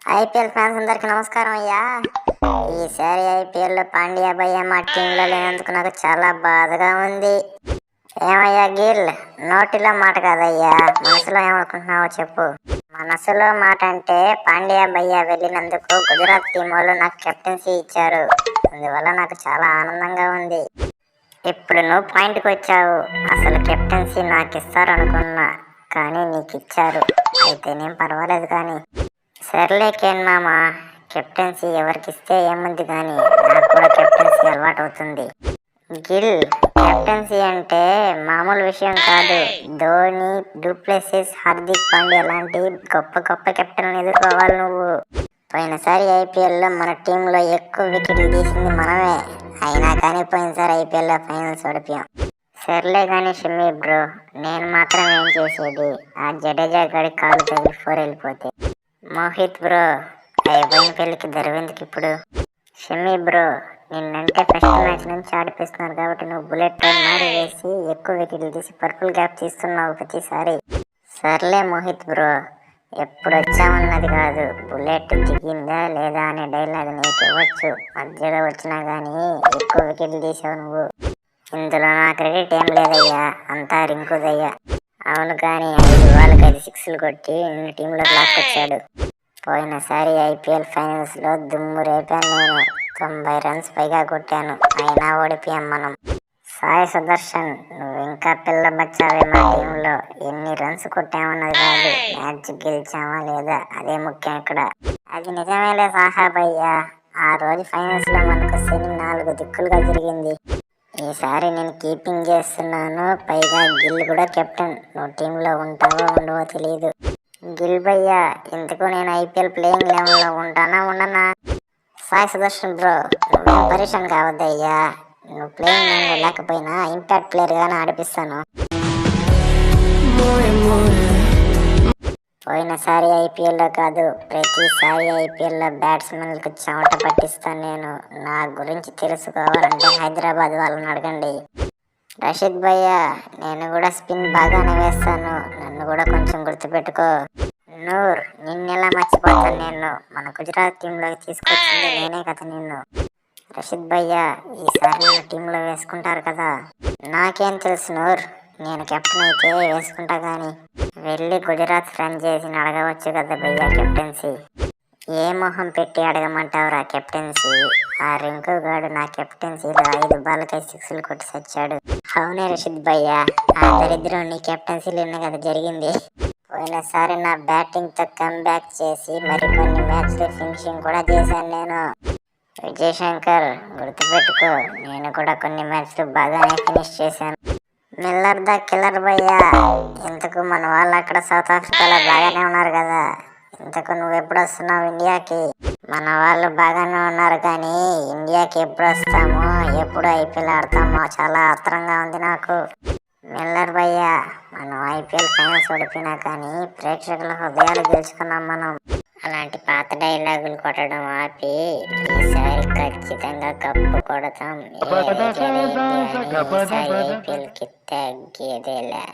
IPL fans అందరికి నమస్కారం అయ్యా. ఈసారి ఐపీఎల్ లో పాండ్యా భయ్య మా టీంలో లేనందుకు నాకు చాలా బాధగా ఉంది. ఏమయ్యా గిల్, నోటిలో మాట కాదయ్యా, మనసులో ఏమనుకుంటున్నావో చెప్పు. మనసులో మాట అంటే పాండ్యా భయ్య వెళ్ళినందుకు గుజరాత్ టీం వాళ్ళు నాకు కెప్టెన్సీ ఇచ్చారు. అందువల్ల నాకు చాలా ఆనందంగా ఉంది. ఇప్పుడు నువ్వు పాయింట్కి వచ్చావు. అసలు కెప్టెన్సీ నాకు ఇస్తారనుకున్నా, కానీ నీకు ఇచ్చారు. అయితేనేం పర్వాలేదు. కానీ సర్లే కేన్ మామ, కెప్టెన్సీ ఎవరికి ఇస్తే ఏముంది, కానీ నాకు కూడా కెప్టెన్సీ అలవాటు అవుతుంది. గిల్, కెప్టెన్సీ అంటే మామూలు విషయం కాదు. ధోని, డూప్లెసిస్, హార్దిక్ పాండ్యా లాంటి గొప్ప గొప్ప కెప్టెన్లను ఎదుర్కోవాలి నువ్వు. పోయినసారి ఐపీఎల్లో మన టీంలో ఎక్కువ వికెట్లు తీసింది మనమే. అయినా కానీ పోయినసారి ఐపీఎల్లో ఫైనల్స్ ఓడిపోయాం. సర్లే కానీ షమ్మి బ్రో, నేను మాత్రం ఏం చేసేది? ఆ జడేజా గడి కాలు తగిలి 4 వెళ్ళిపోతే. మోహిత్ బ్రో, అయిపోయిన పెళ్ళికి దరివెందుకు ఇప్పుడు? షమ్మి బ్రో, నిన్నంటే ఫస్ట్ మ్యాచ్ నుంచి ఆడిపిస్తున్నారు కాబట్టి నువ్వు బుల్లెట్ ట్రైన్ మారి వేసి ఎక్కువ వికెట్లు తీసి పర్పుల్ గ్యాప్ తీస్తున్నావు ప్రతిసారి. సర్లే మోహిత్ బ్రో, ఎప్పుడు వచ్చామన్నది కాదు, బుల్లెట్ దిగిందా లేదా అనే డైలాగ్ నీకు ఇవ్వచ్చు. మధ్యలో వచ్చినా కానీ ఎక్కువ వికెట్లు తీసావు నువ్వు. ఇందులో నా క్రెడిట్ ఏం లేదయ్యా, అంతా రింకుదయ్యా. అవును, కానీ 5 బాల్కి 5 సిక్స్లు కొట్టి నిన్ను టీంలోకి లాక్కొచ్చాడు. పోయినసారి ఐపీఎల్ ఫైనల్స్లో దుమ్ము రేపాను నేను. 90 రన్స్ పైగా కొట్టాను, అయినా ఓడిపోయాం మనం. సాయి సుదర్శన్, నువ్వు ఇంకా పిల్ల బచ్చావే. మా టీంలో ఎన్ని రన్స్ కొట్టామన్నది కాదు, మ్యాచ్ గెలిచామా లేదా అదే ముఖ్యం ఇక్కడ. అది నిజమేలే సాహాబయ్యా, ఆ రోజు ఫైనల్స్లో మనకు శని 4 దిక్కులుగా జరిగింది. ఈసారి నేను కీపింగ్ చేస్తున్నాను, పైగా గిల్ కూడా కెప్టెన్. నువ్వు టీంలో ఉంటావో ఉండవో తెలియదు. గిల్ భయ్యా, ఇంతకు నేను ఐపీఎల్ ప్లేయింగ్ లెవెల్లో ఉంటానా ఉండనా? సాయి సుదర్శన్ బ్రో, నువ్వేం పరిశ్రమ కావద్దయ్యా. నువ్వు ప్లేయింగ్ లెవెల్లో లేకపోయినా ఇంపాక్ట్ ప్లేయర్గానే ఆడిపిస్తాను. పోయినసారి ఐపీఎల్లో కాదు, ప్రతిసారి ఐపీఎల్లో బ్యాట్స్మెన్లకు చెమట పట్టిస్తాను నేను. నా గురించి తెలుసుకోవాలంటే హైదరాబాద్ వాళ్ళని అడగండి. రషీద్ భయ్య, నేను కూడా స్పిన్ బాగానే వేస్తాను, నన్ను కూడా కొంచెం గుర్తుపెట్టుకో. నూర్, నిన్నెలా మర్చిపోతాను నేను? మన గుజరాత్ టీంలోకి తీసుకొచ్చింది నేనే కదా నిన్ను. రషీద్ భయ్య, ఈసారి నన్ను టీంలో వేసుకుంటారు కదా? నాకేం తెలుసు నూర్, నేను కెప్టెన్ అయితే వేసుకుంటా. కానీ వెళ్ళి గుజరాత్ రన్ చేసి అడగవచ్చు కదా భయ్యా కెప్టెన్సీ. ఏ మొహం పెట్టి అడగమంటావురా కెప్టెన్సీ? ఆ రింకు గాడు నా కెప్టెన్సీలో 5 బాల్కి 5 సిక్స్లు కొట్టి సచ్చాడు. అవునే రషీద్ భయ్యా, ఆ దరిద్రం నీ కెప్టెన్సీలోనే కదా జరిగింది. పోయినసారి నా బ్యాటింగ్తో కమ్బ్యాక్ చేసి మరికొన్ని మ్యాచ్లు ఫినిషింగ్ కూడా చేశాను నేను. విజయ్ శంకర్, గుర్తుపెట్టుకో, నేను కూడా కొన్ని మ్యాచ్లు బాగానే ఫినిష్ చేశాను. మిల్లర్ ద కిల్లర్ భయ్యా, ఇంతకు మన వాళ్ళు అక్కడ సౌత్ ఆఫ్రికాలో బాగానే ఉన్నారు కదా. ఇంతకు నువ్వు ఎప్పుడు వస్తున్నావు ఇండియాకి? మన వాళ్ళు బాగానే ఉన్నారు, కానీ ఇండియాకి ఎప్పుడు వస్తామో, ఎప్పుడు ఐపీఎల్ ఆడతామో చాలా ఆత్రంగా ఉంది నాకు. మిల్లర్ భయ్యా, మనం ఐపీఎల్ ఫైనల్స్ ఓడిపోయినా కానీ ప్రేక్షకుల హృదయాలు గెలుచుకున్నాం మనం. అలాంటి పాత డైలాగులు కొట్టడం ఆపి ఈసారి ఖచ్చితంగా కప్పు కొడతాం. ఈసారి ఐపీఎల్కి తగ్గేదేలే.